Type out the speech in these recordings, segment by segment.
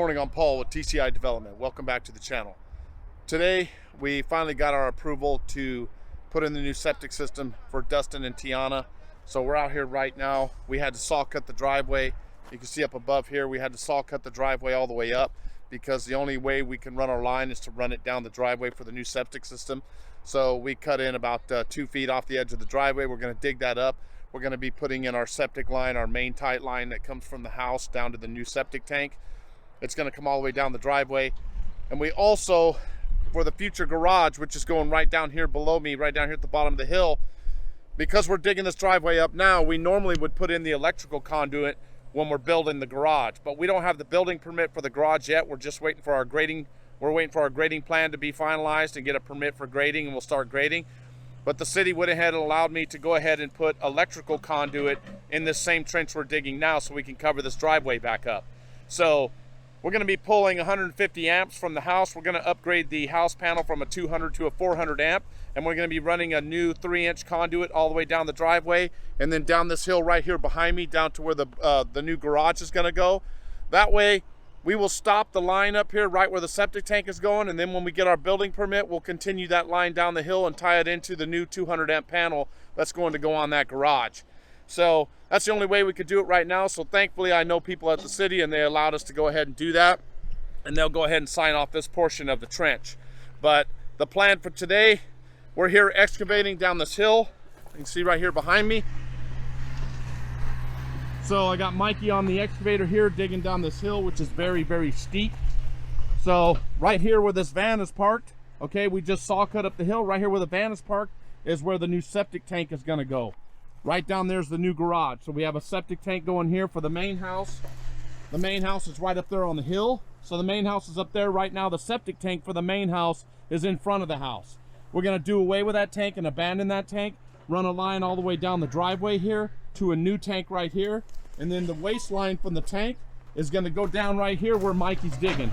morning, I'm Paul with TCI Development. Welcome back to the channel. Today, we finally got our approval to put in the new septic system for Dustin and Tiana. So we're out here right now. We had to saw cut the driveway. You can see up above here, we had to saw cut the driveway all the way up because the only way we can run our line is to run it down the driveway for the new septic system. So we cut in about 2 feet off the edge of the driveway. We're gonna dig that up. We're gonna be putting in our septic line, our main tight line that comes from the house down to the new septic tank. It's going to come all the way down the driveway. And we also, for the future garage, which is going right down here below me, right down here at the bottom of the hill, because we're digging this driveway up now, we normally would put in the electrical conduit when we're building the garage, but we don't have the building permit for the garage yet. We're just waiting for our grading. We're waiting for our grading plan to be finalized and get a permit for grading, and we'll start grading. But the city went ahead and allowed me to go ahead and put electrical conduit in this same trench we're digging now so we can cover this driveway back up. So we're going to be pulling 150 amps from the house. We're going to upgrade the house panel from a 200 to a 400 amp, and we're going to be running a new 3-inch conduit all the way down the driveway and then down this hill right here behind me down to where the new garage is going to go. That way we will stop the line up here right where the septic tank is going, and then when we get our building permit, we'll continue that line down the hill and tie it into the new 200 amp panel that's going to go on that garage. So that's the only way we could do it right now. So thankfully I know people at the city and they allowed us to go ahead and do that, and they'll go ahead and sign off this portion of the trench. But the plan for today, we're here excavating down this hill. You can see right here behind me. So I got Mikey on the excavator here digging down this hill, which is very, very steep. So right here where this van is parked, okay, we just saw cut up the hill. Right here where the van is parked is where the new septic tank is gonna go. Right down there's the new garage. So we have a septic tank going here for the main house. The main house is right up there on the hill. So the main house is up there right now. The septic tank for the main house is in front of the house. We're gonna do away with that tank and abandon that tank, run a line all the way down the driveway here to a new tank right here. And then the waste line from the tank is gonna go down right here where Mikey's digging,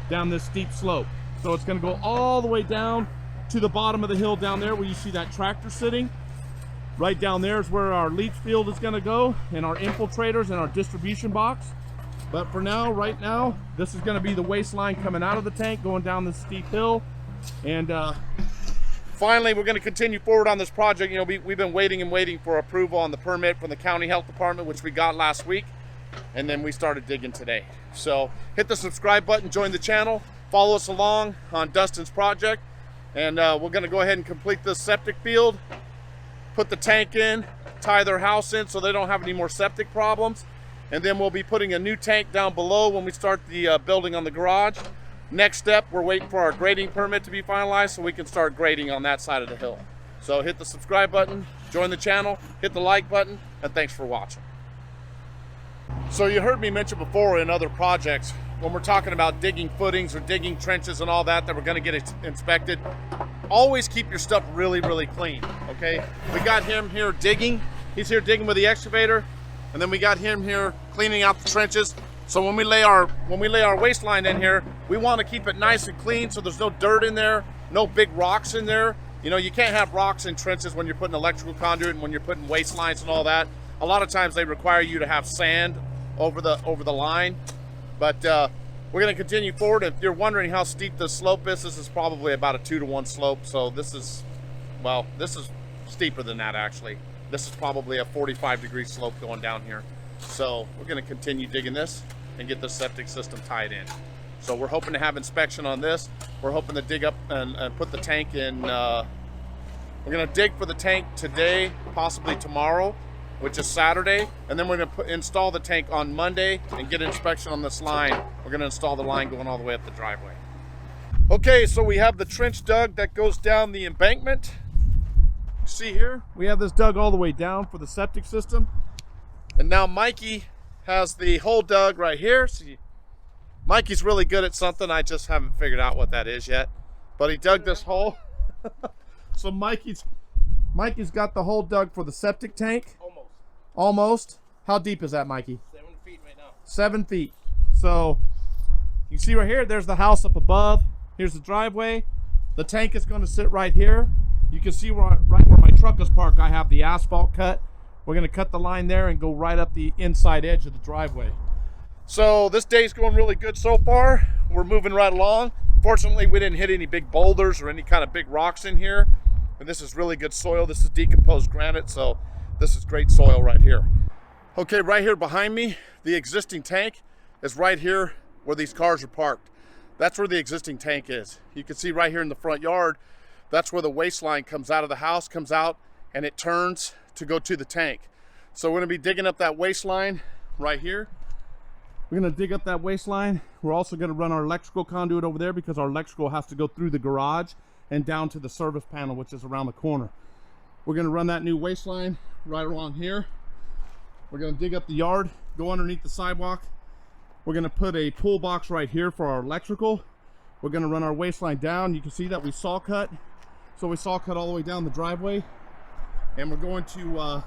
down this steep slope. So it's gonna go all the way down to the bottom of the hill down there where you see that tractor sitting. Right down there is where our leach field is gonna go, and our infiltrators and our distribution box. But for now, right now, this is gonna be the waste line coming out of the tank, going down this steep hill. And finally, we're gonna continue forward on this project. You know, we've been waiting and waiting for approval on the permit from the county health department, which we got last week. And then we started digging today. So hit the subscribe button, join the channel, follow us along on Dustin's project. And we're gonna go ahead and complete this septic field, put the tank in, tie their house in so they don't have any more septic problems. And then we'll be putting a new tank down below when we start the building on the garage. Next step, we're waiting for our grading permit to be finalized so we can start grading on that side of the hill. So hit the subscribe button, join the channel, hit the like button, and thanks for watching. So you heard me mention before in other projects, when we're talking about digging footings or digging trenches and all that we're gonna get inspected, always keep your stuff really, really clean, okay? We got him here digging. He's here digging with the excavator, and then we got him here cleaning out the trenches. So when we lay our waste line in here, we want to keep it nice and clean so there's no dirt in there, no big rocks in there. You know, you can't have rocks in trenches when you're putting electrical conduit and when you're putting waste lines and all that. A lot of times they require you to have sand over the line. But we're going to continue forward. If you're wondering how steep the slope is, this is probably about a 2-to-1 slope. So this is, well, this is steeper than that actually. This is probably a 45-degree slope going down here. So we're going to continue digging this and get the septic system tied in. So we're hoping to have inspection on this. We're hoping to dig up and put the tank in. We're going to dig for the tank today, possibly tomorrow, which is Saturday, and then we're going to install the tank on Monday and get inspection on this line. We're going to install the line going all the way up the driveway. Okay, so we have the trench dug that goes down the embankment. You see here, we have this dug all the way down for the septic system. And now Mikey has the hole dug right here. See, Mikey's really good at something. I just haven't figured out what that is yet. But he dug this hole. So Mikey's got the hole dug for the septic tank. Almost. How deep is that, Mikey? 7 feet right now. 7 feet. So you see right here, there's the house up above. Here's the driveway. The tank is going to sit right here. You can see right where my truck is parked, I have the asphalt cut. We're going to cut the line there and go right up the inside edge of the driveway. So this day's going really good so far. We're moving right along. Fortunately, we didn't hit any big boulders or any kind of big rocks in here. And this is really good soil. This is decomposed granite, so this is great soil right here. Okay, right here behind me, the existing tank is right here where these cars are parked. That's where the existing tank is. You can see right here in the front yard, that's where the waste line comes out of the house, comes out, and it turns to go to the tank. So we're gonna be digging up that waste line right here. We're gonna dig up that waste line. We're also gonna run our electrical conduit over there because our electrical has to go through the garage and down to the service panel, which is around the corner. We're gonna run that new waste line right along here. We're gonna dig up the yard, go underneath the sidewalk. We're gonna put a pull box right here for our electrical. We're gonna run our waste line down. You can see that we saw cut. So we saw cut all the way down the driveway. And we're going to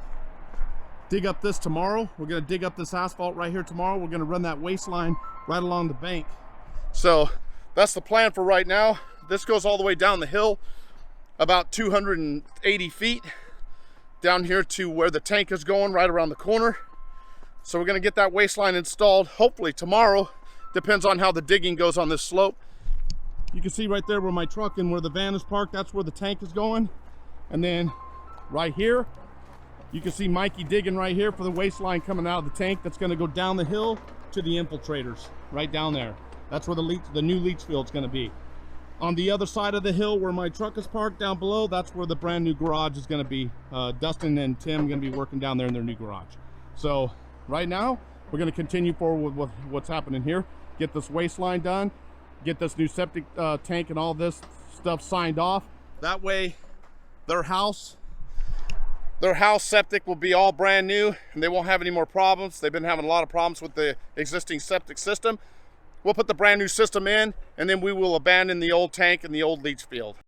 dig up this tomorrow. We're gonna dig up this asphalt right here tomorrow. We're gonna run that waste line right along the bank. So that's the plan for right now. This goes all the way down the hill, about 280 feet, down here to where the tank is going, right around the corner. So we're gonna get that waste line installed, hopefully tomorrow. Depends on how the digging goes on this slope. You can see right there where my truck and where the van is parked, that's where the tank is going. And then right here, you can see Mikey digging right here for the waste line coming out of the tank that's gonna go down the hill to the infiltrators, right down there. That's where the new leach field's gonna be. On the other side of the hill where my truck is parked down below, that's where the brand new garage is gonna be. Dustin and Tim are gonna be working down there in their new garage. So right now, we're gonna continue forward with what's happening here. Get this waste line done, get this new septic tank and all this stuff signed off. That way, their house septic will be all brand new and they won't have any more problems. They've been having a lot of problems with the existing septic system. We'll put the brand new system in and then we will abandon the old tank and the old leach field.